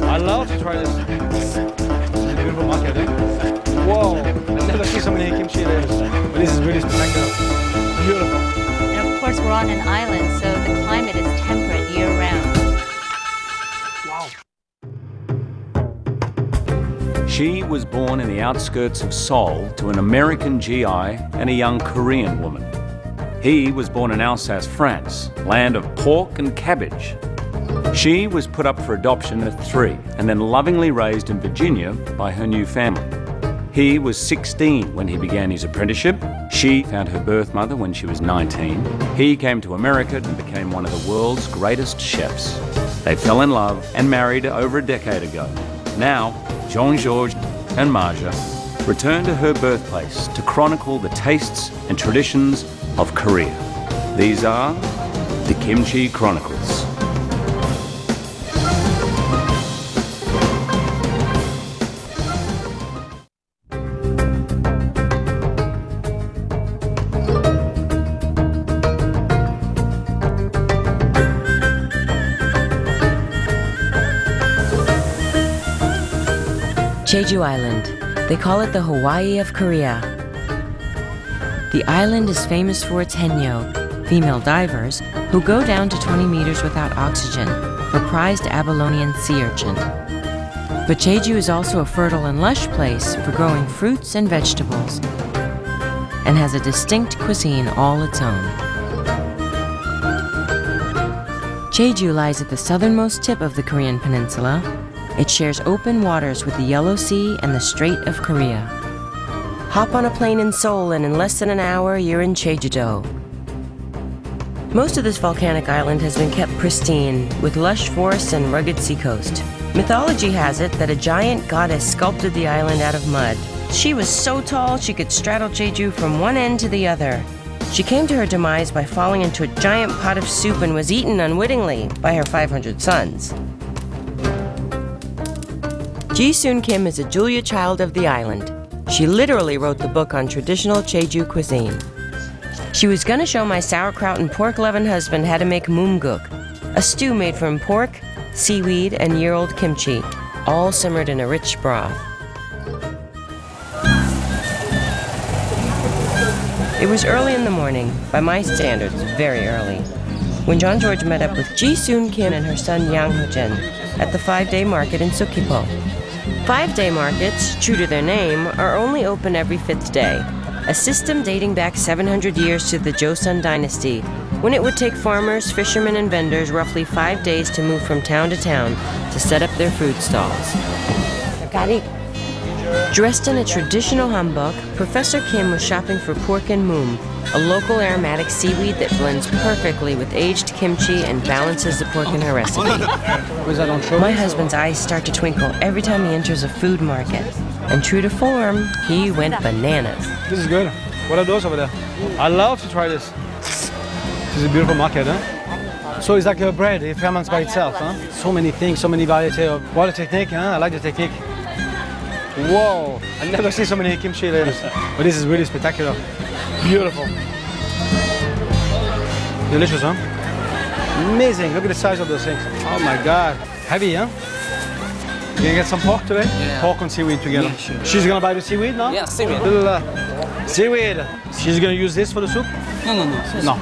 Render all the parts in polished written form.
I love to try this. This is a beautiful market, eh? Whoa, I've never seen so many kimchi layers. But this is really spectacular. Beautiful. And of course, we're on an island, so the climate is temperate year-round. Wow. She was born in the outskirts of Seoul to an American GI and a young Korean woman. He was born in Alsace, France, land of pork and cabbage. She was put up for adoption at 3 and then lovingly raised in Virginia by her new family. He was 16 when he began his apprenticeship. She found her birth mother when she was 19. He came to America and became one of the world's greatest chefs. They fell in love and married over a decade ago. Now, Jean-Georges and Marja return to her birthplace to chronicle the tastes and traditions of Korea. These are the Kimchi Chronicles. Jeju Island. They call it the Hawaii of Korea. The island is famous for its henyo, female divers, who go down to 20 meters without oxygen for prized Abalonian sea urchin. But Jeju is also a fertile and lush place for growing fruits and vegetables, and has a distinct cuisine all its own. Jeju lies at the southernmost tip of the Korean peninsula. It shares open waters with the Yellow Sea and the Strait of Korea. Hop on a plane in Seoul and in less than an hour you're in Jeju-do. Most of this volcanic island has been kept pristine, with lush forests and rugged seacoast. Mythology has it that a giant goddess sculpted the island out of mud. She was so tall she could straddle Jeju from one end to the other. She came to her demise by falling into a giant pot of soup and was eaten unwittingly by her 500 sons. Ji-soon Kim is a Julia child of the island. She literally wrote the book on traditional Jeju cuisine. She was gonna show my sauerkraut and pork-loving husband how to make mumguk, a stew made from pork, seaweed, and year-old kimchi, all simmered in a rich broth. It was early in the morning, by my standards, very early, when Jean-Georges met up with Ji-soon Kim and her son Yang Ho-jin at the 5-day market in Sukkipo. 5-day markets, true to their name, are only open every 5th day, a system dating back 700 years to the Joseon dynasty, when it would take farmers, fishermen, and vendors roughly 5 days to move from town to town to set up their food stalls. Dressed in a traditional hanbok, Professor Kim was shopping for pork and mum, a local aromatic seaweed that blends perfectly with aged kimchi and balances the pork in her recipe. My husband's eyes start to twinkle every time he enters a food market, and true to form, he went bananas. This is good. What are those over there? I love to try this. This is a beautiful market, huh? So it's like a bread, it ferments by itself, huh? So many things, so many varieties of water technique, huh? I like the technique. Whoa, I've never seen so many kimchi layers. But this is really spectacular. Beautiful. Delicious, huh? Amazing, look at the size of those things. Oh my God, heavy, huh? You gonna get some pork today? Yeah. Pork and seaweed together. Yeah, sure. She's gonna buy the seaweed now? Yeah, seaweed. Little, seaweed. She's gonna use this for the soup? No. No.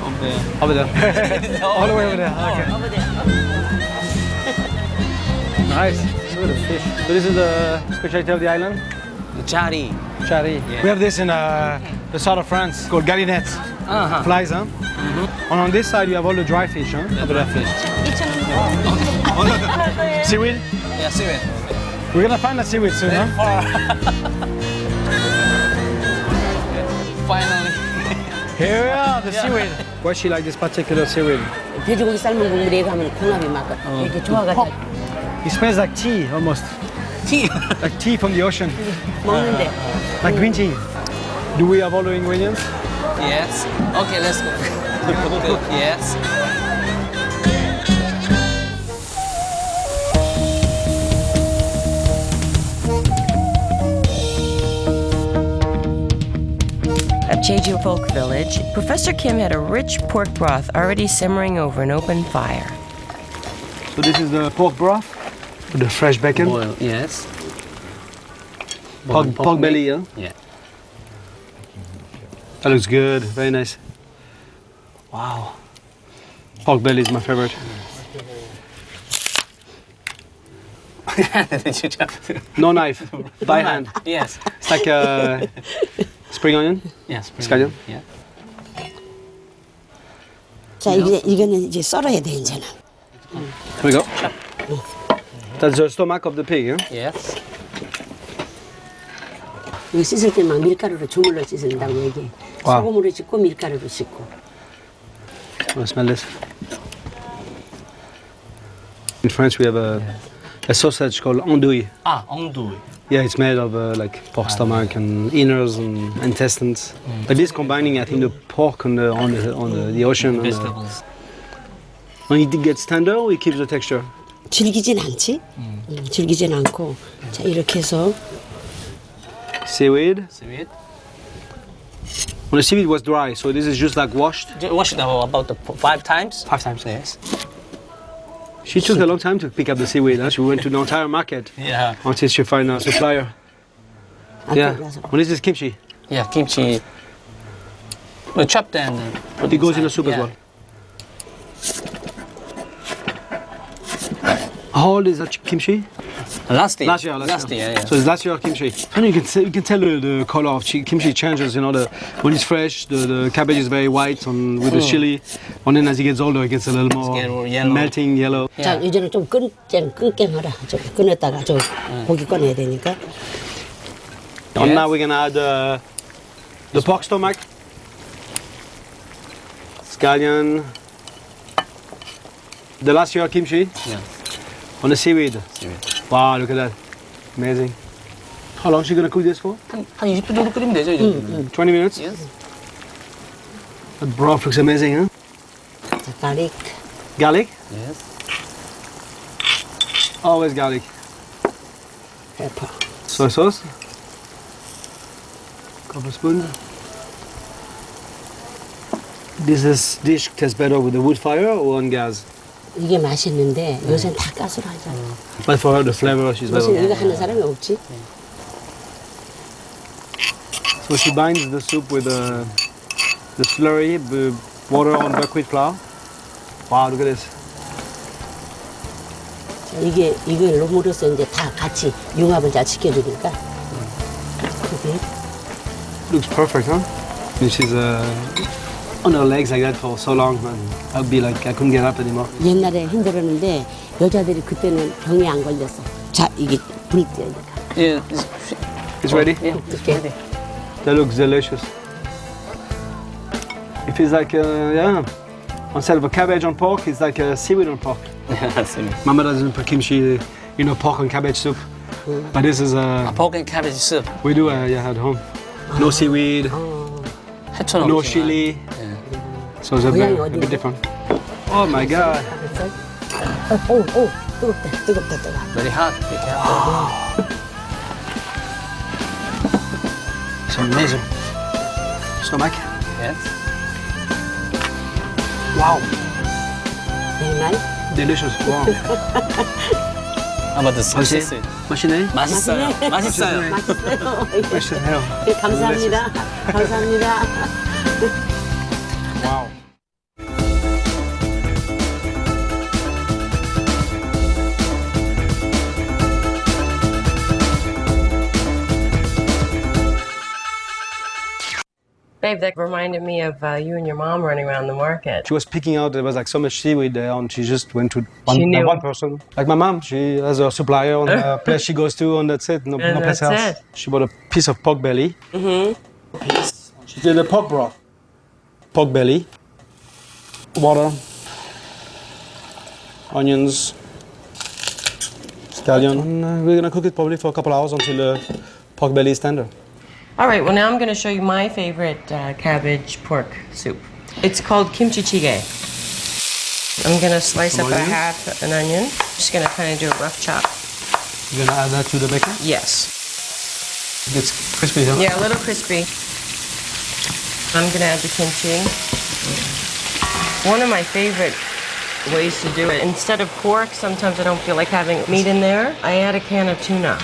Over there. Over there. All the way over there. Okay. Over there. Nice. Look at the fish. So this is the specialty of the island? Chari. Chari. Yeah. We have this in the south of France called galinettes. Flies, huh? And on this side you have all the dry fish, huh? Over there fish. Seaweed? Yeah, seaweed. We're gonna find that seaweed soon, huh? Finally. Here we are, the seaweed. Why she like this particular seaweed? 돼지고기 삶은 국물에 가면 궁합이 막 이렇게 좋아가지고 It smells like tea almost. Tea. Like tea from the ocean. 먹는데 Like green tea. Do we have all the ingredients? Yes. Okay, let's go. Yes. Jeju Folk Village, Professor Kim had a rich pork broth already simmering over an open fire. So this is the pork broth with the fresh bacon. Boil, yes. Pork belly, yeah? Yeah. That looks good, very nice. Wow. Pork belly is my favorite. No knife, by hand. Yes. It's like a spring onion. Yes. Scallion? Yeah. 자, 이거는 이제 썰어야 돼, 이제는. Here we go. That's the stomach of the pig, yeah? Yes. 이거 씻을 때 막 밀가루로 주물러 씻는다고 얘기해. 와우. 소금으로 씻고 밀가루로 씻고. Oh, smell this. In France, we have a sausage called andouille. Ah, andouille. Yeah, it's made of like pork stomach and innards and intestines. But this combining, I think, the pork on the ocean. Vegetables. When it gets tender, it keeps the texture. 질기진 않지? 질기진 않고. 자, 이렇게 해서 Seaweed. Seaweed. When the seaweed was dry, so this is just like washed. Wash it about 5 times. 5 times. Yes. She took a long time to pick up the seaweed. Huh? She went to the entire market Yeah. until she found a supplier. Yeah. When is this kimchi? Yeah, kimchi. We chop and put It goes in the inside. soup as Yeah. well. How old is that kimchi? Last year. Last year. Yeah. So it's last year kimchi. And you can tell the color of kimchi changes. You know, when it's fresh, the cabbage is very white with the chili. And then as it gets older, it gets a little more more yellow. melting yellow. 자, 이제는 좀 끊게 하라. 좀 끊었다가 좀 고기 꺼내야 되니까. And now we're gonna add the pork stomach, scallion, the last year kimchi, Yeah. on the seaweed. Seaweed. Wow, look at that. Amazing. How long is she gonna cook this for? 한 20분 정도 끓이면 되죠, 이 정도면. 20 minutes? Yes. The broth looks amazing, huh? 자, 가릭. Garlic? Yes. Always garlic. 페퍼. Soy sauce. Couple spoons. This dish tastes better with the wood fire or on gas? 이게 맛있는데 요새는 다 가스로 하잖아. But for her, the flavor, she's 요새 better. 이거 하는 사람이 없지? So she binds the soup with the slurry, the water on buckwheat flour. Wow, look at this. 자, 이게 로무로서 이제 다 같이 융합을 잘 시켜주니까. 그게 Looks perfect, huh? And she's on her legs like that for so long, man. I'd be like, I couldn't get up anymore. 옛날에 힘들었는데 여자들이 그때는 병이 안 걸렸어. 자, 이게 불 때니까. Yeah. It's ready? Yeah, it's ready. That looks delicious. It feels like, yeah, instead of a cabbage on pork, it's like a seaweed on pork. My mother doesn't put kimchi, pork and cabbage soup. But this is, Pork and cabbage soup. we do yeah, at home. No seaweed, 해초는 no 없지만. chili. 예. So it's a bit different. Oh my God. 오, 뜨겁다. Very hot. Be careful. It's amazing. Stomach. Yes. Wow. Very nice. Delicious. Wow. How about the sauce? 맛있네? 맛있어요. 맛있어요. 맛있어요. 맛있어요. 네, 감사합니다. 감사합니다. Wow. Babe, that reminded me of you and your mom running around the market. She was picking out, there was like so much seaweed there, and she just went to She knew. one person. Like my mom, she has a supplier on the place she goes to, and that's it. No And place that's else. it. She bought a piece of pork belly. She did a pork broth. Pork belly. Water. Onions. Scallion. And, we're gonna cook it probably for a couple hours until the pork belly is tender. All right, well, now I'm going to show you my favorite cabbage pork soup. It's called Kimchi Jjigae. I'm going to slice up a Onions? half an onion. Just going to kind of do a rough chop. You're gonna add that to the bacon? Yes. It's crispy, huh? Yeah, a little crispy. I'm gonna add the kimchi. One of my favorite ways to do it, instead of pork, sometimes I don't feel like having meat in there, I add a can of tuna.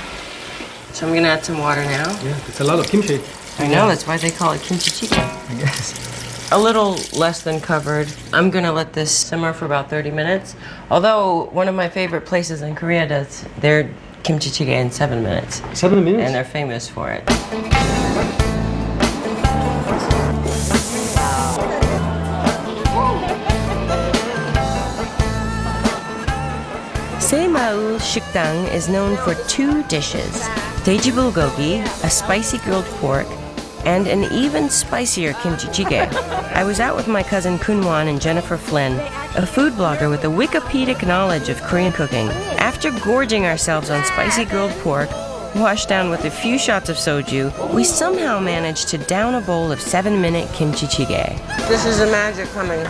So I'm gonna add some water now. Yeah, it's a lot of kimchi. I know, that's why they call it kimchi chicken. I guess. A little less than covered. I'm gonna let this simmer for about 30 minutes. Although one of my favorite places in Korea does their kimchi jjigae in 7 minutes. 7 minutes? And they're famous for it. Seomaul Shukdang is known for 2 dishes. Daeji bulgogi, a spicy grilled pork, and an even spicier kimchi jjigae. I was out with my cousin Kunwan and Jennifer Flynn, a food blogger with a Wikipedic knowledge of Korean cooking. After gorging ourselves on spicy grilled pork, washed down with a few shots of soju, we somehow managed to down a bowl of 7-minute kimchi jjigae. This is the magic coming.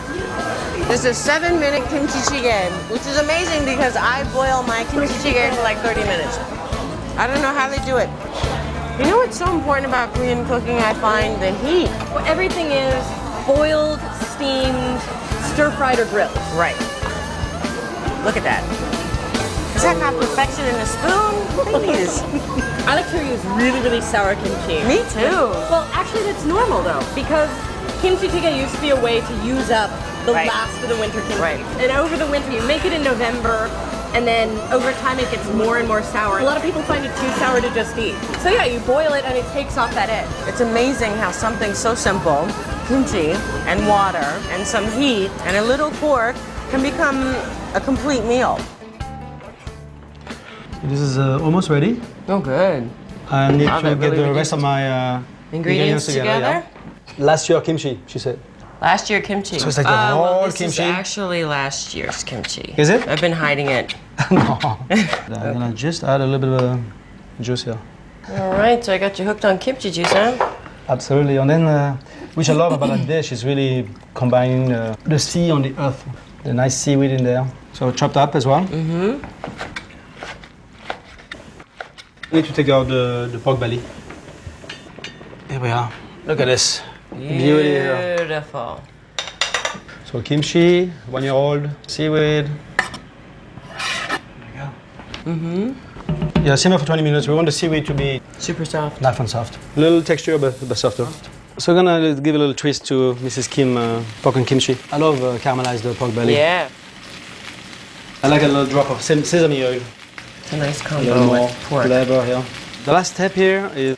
This is 7-minute kimchi jjigae, which is amazing because I boil my kimchi jjigae for like 30 minutes. I don't know how they do it. You know what's so important about Korean cooking? I find the heat. Well, everything is boiled, steamed, stir-fried, or grilled. Right. Look at that. Is that got perfection in a spoon? Please. I like to use really, really sour kimchi. Me too. Well, actually, that's normal though, because kimchi jjigae used to be a way to use up the Right. last of the winter kimchi. Right. And over the winter, you make it in November, and then over time it gets more and more sour. A lot of people find it too sour to just eat. So yeah, you boil it and it takes off that edge. It's amazing how something so simple, kimchi and water and some heat and a little pork, can become a complete meal. This is almost ready. Oh, good. I need Wow, to that get really the rest of my Ingredients together? yeah. Last year kimchi, she said. Last year kimchi. So it's like the well, whole this kimchi? is actually last year's kimchi. Is it? I've been hiding it. No. I'm gonna just add a little bit of juice here. All right, so I got you hooked on kimchi juice, huh? Absolutely. And then, which I love about that dish is really combining the sea on the earth. The nice seaweed in there. So chopped up as well. Mm-hmm. We need to take out the pork belly. Here we are. Look at this. Beauty here. Beautiful. So kimchi, 1-year-old, seaweed. Mm-hmm. Yeah, simmer for 20 minutes. We want the seaweed to be Super soft. nice and soft. Little texture, but softer. So we're gonna give a little twist to Mrs. Kim pork and kimchi. I love caramelized pork belly. Yeah. I like a little drop of sesame oil. It's a nice A combo little more with pork. flavor here. The last step here is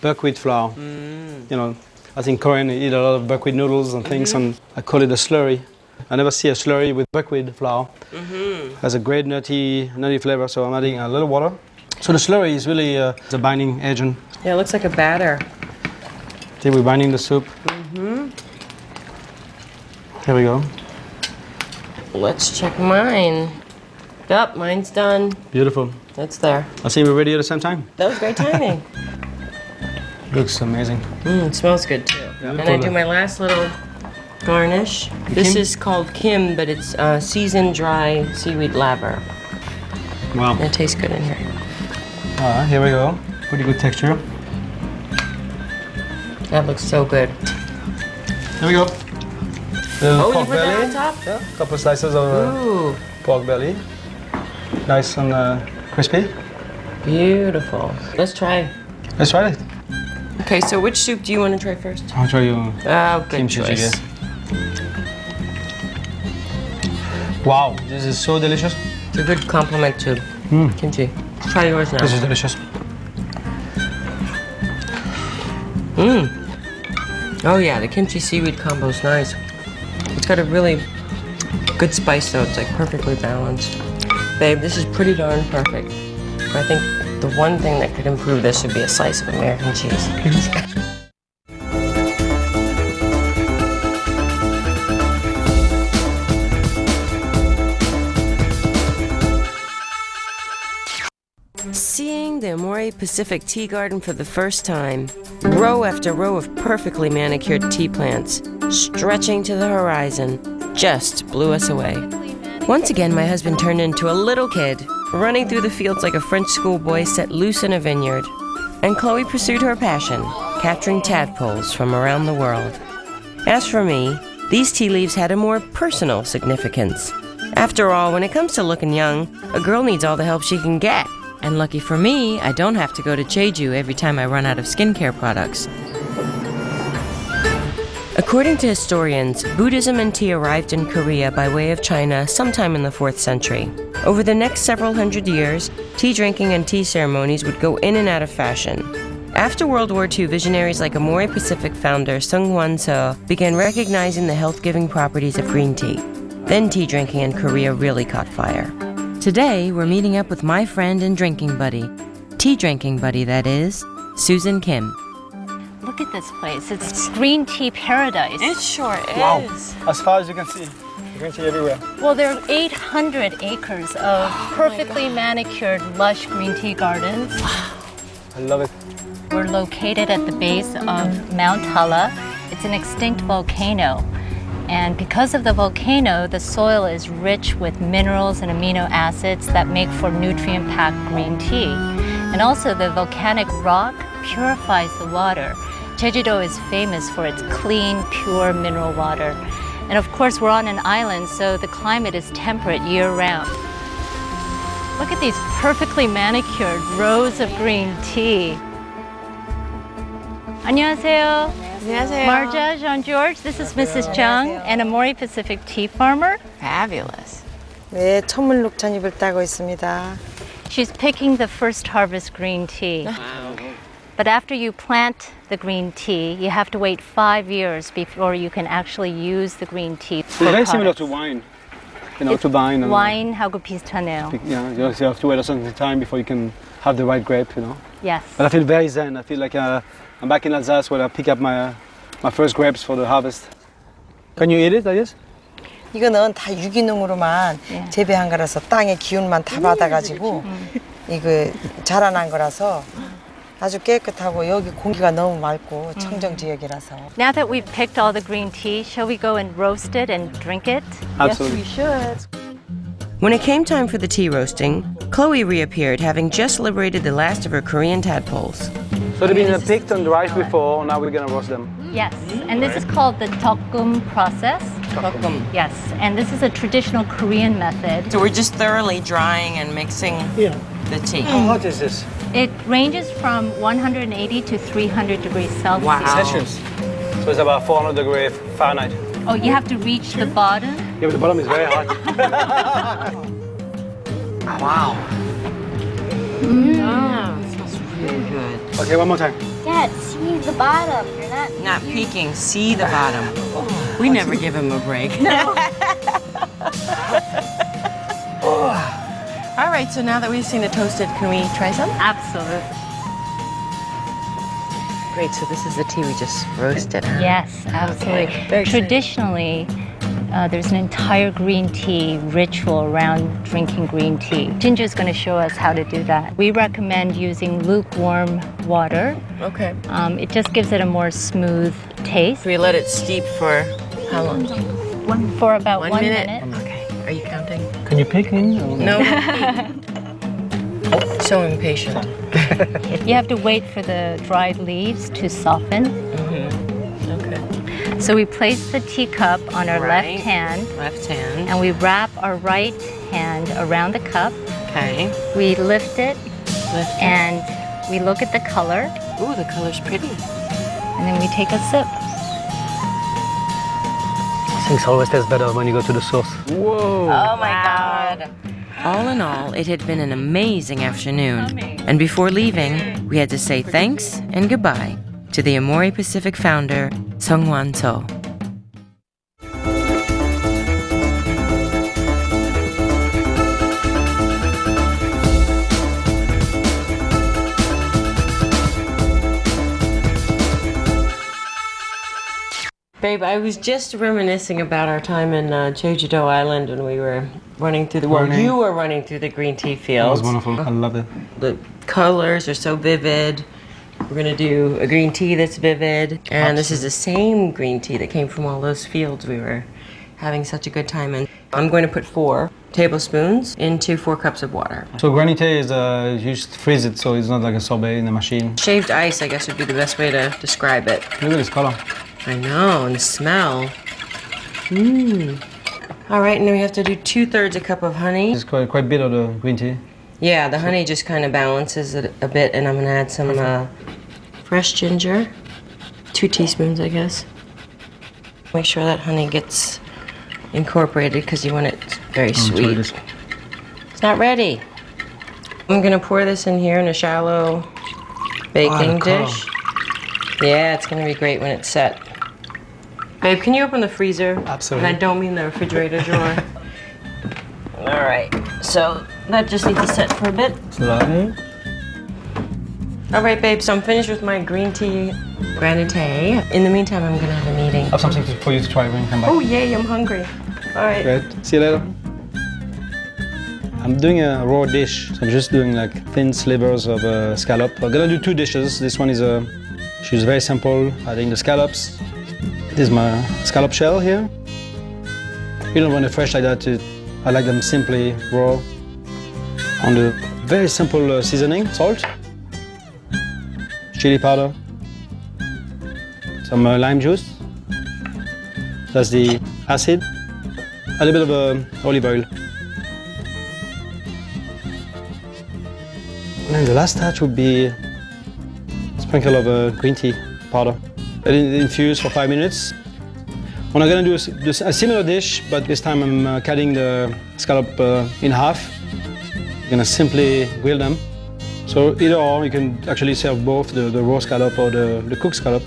buckwheat flour. You know, I think Korean eat a lot of buckwheat noodles and things, and I call it a slurry. I never see a slurry with buckwheat flour. Has a great nutty flavor, so I'm adding a little water. So the slurry is really the binding agent. Yeah, it looks like a batter. See, we're binding the soup. Here we go. Let's check mine. Yup, mine's done. Beautiful. It's there. I see we're ready at the same time. That was great timing. Looks amazing. It smells good too. And I do my last little garnish. This is called Kim, but it's seasoned dry seaweed laver. Wow. And it tastes good in here. All right, here we go. Pretty good texture. That looks so good. Here we go. Little Oh, you pork put that belly. on top? Yeah, a couple slices of Ooh, pork belly. Nice and crispy. beautiful. Let's try. Let's try it. Okay, so which soup do you want to try first? I'll try you. Oh, good Kimchi choice. jjigae. Wow, this is so delicious. It's a good compliment to kimchi. Try yours now. This is delicious. Oh yeah, the kimchi seaweed combo is nice. It's got a really good spice though. It's like perfectly balanced. Babe, this is pretty darn perfect. I think the one thing that could improve this would be a slice of American cheese. Seeing the Amore Pacific Tea Garden for the first time, row after row of perfectly manicured tea plants, stretching to the horizon, just blew us away. Once again, my husband turned into a little kid, running through the fields like a French schoolboy set loose in a vineyard. And Chloe pursued her passion, capturing tadpoles from around the world. As for me, these tea leaves had a more personal significance. After all, when it comes to looking young, a girl needs all the help she can get. And lucky for me, I don't have to go to Jeju every time I run out of skincare products. According to historians, Buddhism and tea arrived in Korea by way of China sometime in the 4th century. Over the next several hundred years, tea drinking and tea ceremonies would go in and out of fashion. After World War II, visionaries like Amore Pacific founder Sung Hwan-seo began recognizing the health-giving properties of green tea. Then tea drinking in Korea really caught fire. Today, we're meeting up with my friend and drinking buddy, tea drinking buddy that is, Susan Kim. Look at this place. It's green tea paradise. It sure is. Wow. As far as you can see, green tea everywhere. Well, there are 800 acres of perfectly manicured, lush green tea gardens. I love it. We're located at the base of Mount Hala. It's an extinct volcano. And because of the volcano, the soil is rich with minerals and amino acids that make for nutrient-packed green tea. And also the volcanic rock purifies the water. Jeju-do is famous for its clean, pure mineral water. And of course, we're on an island, so the climate is temperate year-round. Look at these perfectly manicured rows of green tea. 안녕하세요. 안녕하세요. Marja, Jean-George, this is Mrs. Jung, an Amore Pacific tea farmer. Fabulous. 네, 천물 녹차잎을 따고 있습니다. She's picking the first harvest green tea. But after you plant the green tea, you have to wait 5 years before you can actually use the green tea. It's very similar to wine. You know, to wine. Wine하고 비슷하네요. Yeah, you have to wait a certain time before you can have the right grape, you know. Yes. But I feel very zen. I feel like I'm back in Alsace where I pick up my first grapes for the harvest. Can you eat it, I guess? 이거는 다 유기농으로만 재배한 거라서 땅의 기운만 다 받아가지고 이거 자라난 거라서 아주 깨끗하고 여기 공기가 너무 맑고 청정 지역이라서. Now that we've picked all the green tea, shall we go and roast it and drink it? Absolutely. Yes, we should. When it came time for the tea roasting, Chloe reappeared, having just liberated the last of her Korean tadpoles. So they've been picked and dried before, now we're going to roast them. Yes, and this is called the tteokgum process. Yes, and this is a traditional Korean method. So we're just thoroughly drying and mixing the tea. How hot is this? It ranges from 180 to 300 degrees Celsius. Wow. Celsius. So it's about 400 degrees Fahrenheit. Oh, you have to reach the bottom? Yeah, but the bottom is very hot. Wow. Smells really good. Okay, one more time. Dad, see the bottom. You're not. Not peeking, see the bottom. We never give him a break. All right, so now that we've seen it toasted, can we try some? Absolutely. Great, so this is the tea we just roasted, huh? Yes, absolutely. Very exciting. Traditionally, there's an entire green tea ritual around drinking green tea. Ginger is going to show us how to do that. We recommend using lukewarm water. Okay. It just gives it a more smooth taste. We let it steep for how long? For about 1 minute? minute. Okay. Are you counting? Can you pick in? No. So impatient. You have to wait for the dried leaves to soften. Okay. So we place the teacup on our Right. left hand, Left hand. and we wrap our right hand around the cup. Okay. We lift it, Lift it. and we look at the color, Ooh, the color's pretty. and then we take a sip. Things always taste better when you go to the source. Whoa! Oh my God. All in all, it had been an amazing afternoon. And before leaving, we had to say thanks and goodbye to the Amore Pacific founder, Sung Hwan-seo. Babe, I was just reminiscing about our time in Jeju-do Island when we were running through the you were running through the green tea That fields. was wonderful. I love it. The colors are so vivid. We're gonna do a green tea that's vivid, and this is the same green tea that came from all those fields we were having such a good time in. I'm going to put 4 tablespoons into 4 cups of water. So granite is you just freeze it, so it's not like a sorbet in the machine. Shaved ice, I guess, would be the best way to describe it. Look at this color. I know, and the smell. All right, and then we have to do 2/3 a cup of honey. It's quite bitter, the green tea. Yeah, the honey just kind of balances it a bit, and I'm gonna add some fresh ginger. 2 teaspoons, I guess. Make sure that honey gets incorporated because you want it very sweet. It's not ready. I'm gonna pour this in here in a shallow baking dish. Yeah, it's gonna be great when it's set. Babe, can you open the freezer? Absolutely. And I don't mean the refrigerator drawer. All right, so that just needs to set for a bit. All right, babe, so I'm finished with my green tea granite. In the meantime, I'm gonna have a meeting. I have something for you to try when you come back. Oh, yay, I'm hungry. All right. Great. See you later. I'm doing a raw dish. So I'm just doing like thin slivers of scallop. I'm gonna do 2 dishes. This one is she's very simple. Adding the scallops. This is my scallop shell here. You don't want it fresh like that. I like them simply raw. On the very simple seasoning, salt, chili powder, some lime juice. That's the acid. A little bit of olive oil. And then the last touch would be a sprinkle of green tea powder. Let it infuse for 5 minutes. What I'm gonna do is a similar dish, but this time I'm cutting the scallop in half. I'm gonna simply grill them. So either or, you can actually serve both the raw scallop or the cooked scallop.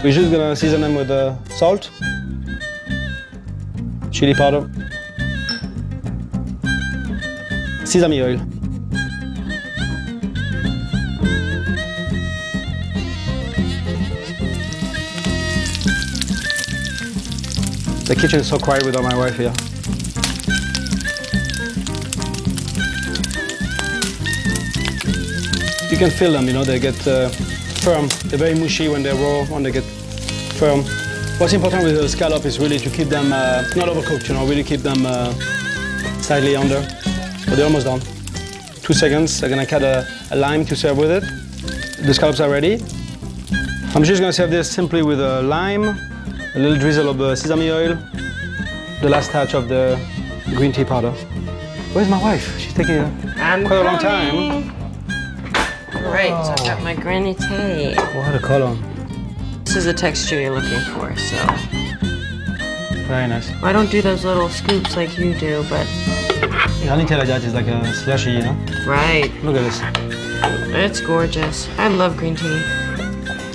We're just gonna season them with salt, chili powder, sesame oil. The kitchen is so quiet without my wife here. You can feel them, you know, they get firm. They're very mushy when they're raw, when they get firm. What's important with the scallop is really to keep them not overcooked, you know, really keep them slightly under. But they're almost done. 2 seconds, I'm gonna cut a lime to serve with it. The scallops are ready. I'm just gonna serve this simply with a lime, a little drizzle of sesame oil, the last touch of the green tea powder. Where's my wife? She's taking quite a long time. Right, so I've got my granite. What a color. This is the texture you're looking for, so. Very nice. I don't do those little scoops like you do, but. Granite like that is like a slushy, you know? Right. Look at this. It's gorgeous. I love green tea.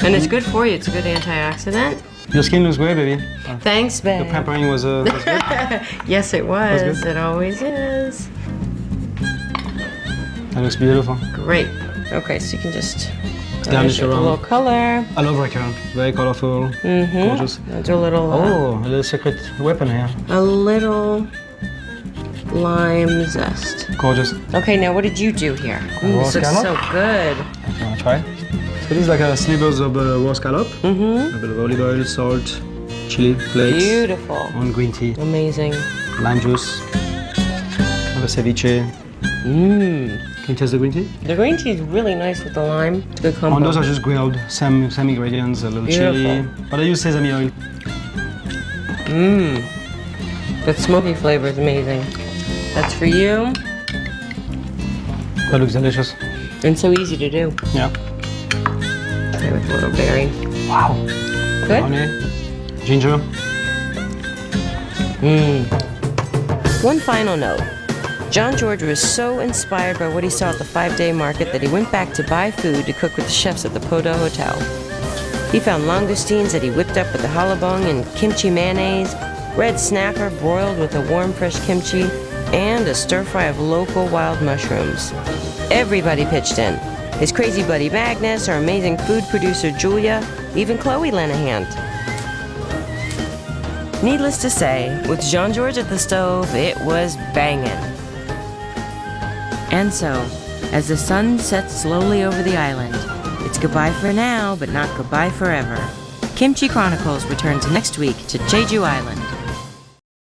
And it's good for you. It's a good antioxidant. Your skin looks great, baby. Thanks, babe. The pampering was good. Yes, it was. Was good? It always is. That looks beautiful. Great. Okay, so you can just garnish a around. little color. I love recurrent. Very colorful. Gorgeous. Do a little. Oh, a little secret weapon here. A little lime zest. Gorgeous. Okay, now what did you do here? This looks so good. You want to try? So this is like a slivers of raw scallop. A bit of olive oil, salt, chili flakes. Beautiful. On green tea. Amazing. Lime juice. Kind of a ceviche. Can you taste the green tea? The green tea is really nice with the lime. It's a good combo. And those are just grilled, same ingredients, a little chili. But I use sesame oil. The smoky flavor is amazing. That's for you. That looks delicious. And so easy to do. Yeah. Okay, with a little berry. Wow. Good? Honey, ginger. One final note. John George was so inspired by what he saw at the 5-day market that he went back to buy food to cook with the chefs at the Podo Hotel. He found langoustines that he whipped up with the halabong and kimchi mayonnaise, red snapper broiled with a warm fresh kimchi, and a stir-fry of local wild mushrooms. Everybody pitched in. His crazy buddy Magnus, our amazing food producer Julia, even Chloe lent a hand. Needless to say, with Jean George at the stove, it was banging. And so, as the sun sets slowly over the island, it's goodbye for now, but not goodbye forever. Kimchi Chronicles returns next week to Jeju Island.